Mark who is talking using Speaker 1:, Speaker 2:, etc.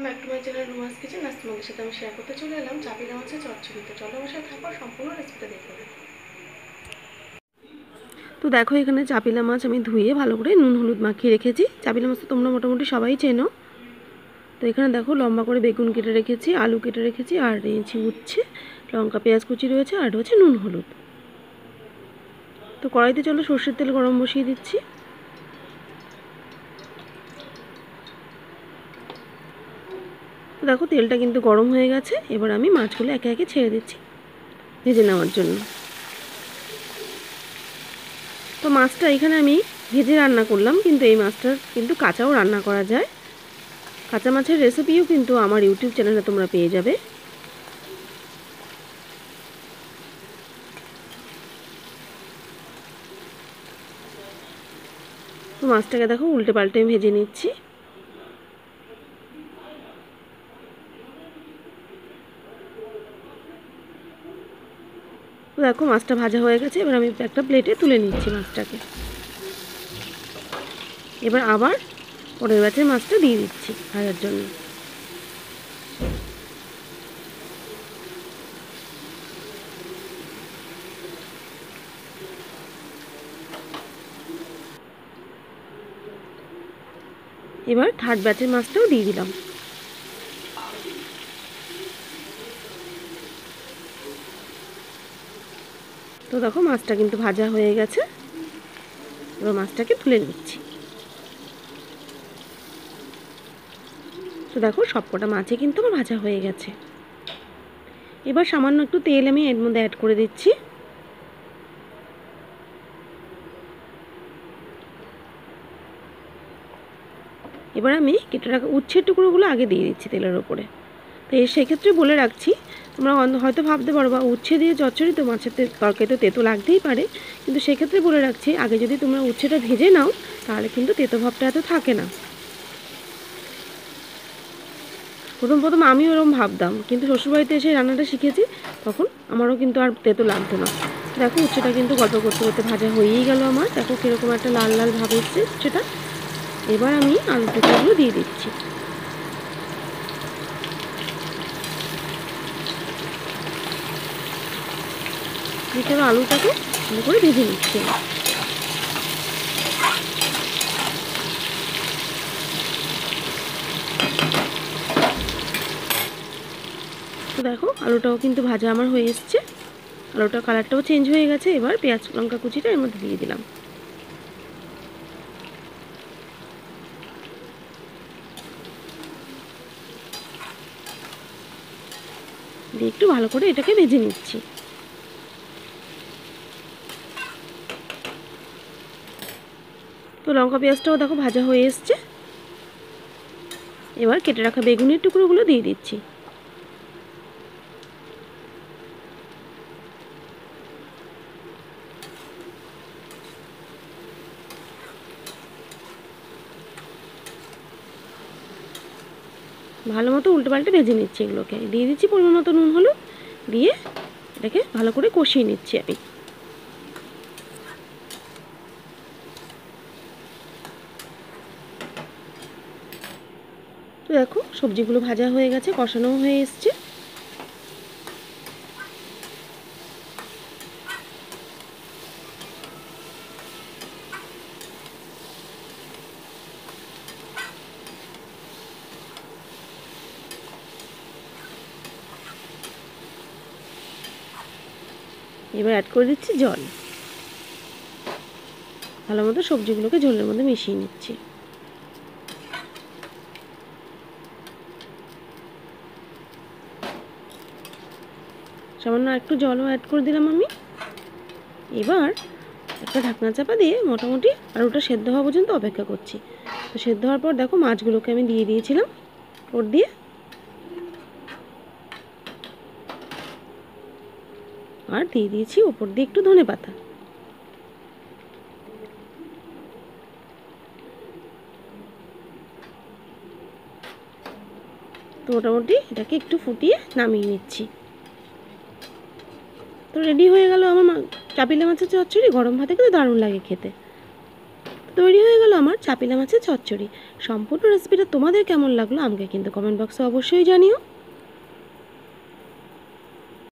Speaker 1: Back to my channel রুমাস kitchen. আজ তোমাদের সাথে আমি শেয়ার করতে চলে এলাম চাপিলা মাছের চচ্চড়ি। তো চলো আমার সাথে থাকো, সম্পূর্ণ রেসিপিটা দেখে নেবে। তো দেখো, এখানে চাপিলা মাছ আমি ধুয়ে ভালো করে নুন হলুদ মাখিয়ে রেখেছি। চাপিলা মাছ তো তোমরা মোটামুটি সবাই চেনো। তো এখানে দেখো লম্বা করে বেগুন কেটে রেখেছি, আলু কেটে রেখেছি, আর নিয়েছি উচ্ছে, লঙ্কা পেঁয়াজ কুচি রয়েছে, আর হচ্ছে নুন হলুদ। তো কড়াইতে চলো সর্ষের তেল গরম বসিয়ে দিচ্ছি। তো দেখো তেলটা কিন্তু গরম হয়ে গেছে। এবার আমি মাছগুলো একে একে ছেড়ে দিচ্ছি ভেজে নেওয়ার জন্য। তো মাছটা এখানে আমি ভেজে রান্না করলাম, কিন্তু এই মাছটার কিন্তু কাঁচাও রান্না করা যায়। কাঁচা মাছের রেসিপিও কিন্তু আমার ইউটিউব চ্যানেলে তোমরা পেয়ে যাবে। তো মাছটাকে দেখো উল্টে পাল্টে ভেজে নিচ্ছি। তো দেখো মাছটা ভাজা হয়ে গেছে। এবার আমি একটা প্লেটে তুলে নিচ্ছি মাছটাকে। এবার আবার পরের ব্যাচের মাছটা দিয়ে দিচ্ছি ভাজার জন্য। এবার থার্ড ব্যাচের মাছটাও দিয়ে দিলাম। তো দেখো মাছটা কিন্তু ভাজা হয়ে গেছে। এবার মাছটাকে তুলে নিচ্ছি। তো দেখো সবকটা মাছই কিন্তু আমার ভাজা হয়ে গেছে। এবার সামান্য একটু তেল আমি এর মধ্যে অ্যাড করে দিচ্ছি। এবার আমি কেটে রাখা উচ্ছের টুকরোগুলো আগে দিয়ে দিচ্ছি তেলের ওপরে। তো সেক্ষেত্রে বলে রাখছি, তোমরা হয়তো ভাবতে পারো বা উচ্ছে দিয়ে চচ্চড়ি তো মাছের তরকারিতে তেতো লাগতেই পারে, কিন্তু সেক্ষেত্রে বলে রাখছি আগে যদি তোমরা উচ্ছেটা ভেজে নাও তাহলে কিন্তু তেতো ভাবটা এত থাকে না। প্রথম আমিও এরকম ভাবতাম, কিন্তু শ্বশুরবাড়িতে এসে রান্নাটা শিখেছি, তখন আমারও কিন্তু আর তেতো লাগতো না। দেখো উচ্ছেটা কিন্তু গল্প করতে করতে ভাজা হয়েই গেল আমার। দেখো কীরকম একটা লাল লাল ভাব এসছে উচ্ছেটা। এবার আমি আলু টুকরোগুলো দিয়ে দিচ্ছি। এছাড়াও আলুটাকে ভালো করে ভেজে নিচ্ছি। তো দেখো আলুটাও কিন্তু ভাজা আমার হয়ে এসছে। আলুটার কালারটাও চেঞ্জ হয়ে গেছে। এবার পেঁয়াজ লঙ্কা কুচিটা এর মধ্যে দিয়ে দিলাম। দিয়ে একটু ভালো করে এটাকে ভেজে নিচ্ছি। তো লঙ্কা পেঁয়াজটাও দেখো ভাজা হয়ে এসছে। এবার কেটে রাখা বেগুনের টুকরোগুলো দিয়ে দিচ্ছি। ভালো মতো উল্টে পাল্টে ভেজে নিচ্ছি। এগুলোকে দিয়ে দিচ্ছি পরিমাণ মতো নুন হলুদ দিয়ে এটাকে ভালো করে কষিয়ে নিচ্ছি আমি। তো দেখো সবজিগুলো ভাজা হয়ে গেছে, কষানোও হয়ে এসছে। এবার অ্যাড করে দিচ্ছি জল। ভালো মতো সবজিগুলোকে ঝোলের মধ্যে মিশিয়ে নিচ্ছি। সামান্য একটু জলও অ্যাড করে দিলাম আমি। এবার একটা ঢাকনা চাপা দিয়ে মোটামুটি আলুটা সেদ্ধ হওয়া পর্যন্ত অপেক্ষা করছি। তো সেদ্ধ হওয়ার পর দেখো মাছগুলোকে আমি দিয়ে দিয়েছিলাম ওর দিয়ে। আর দিয়ে দিয়েছি ওপর দিয়ে একটু ধনেপাতা। তো মোটামুটি এটাকে একটু ফুটিয়ে নামিয়ে নিচ্ছি। তো রেডি হয়ে গেল আমার চাপিলা মাছের চচ্চড়ি। গরম ভাতে কিন্তু দারুণ লাগে খেতে। তো তৈরি হয়ে গেল আমার চাপিলা মাছের চচ্চড়ি। সম্পূর্ণ রেসিপিটা তোমাদের কেমন লাগলো আমাকে কিন্তু কমেন্ট বক্সে অবশ্যই জানিও।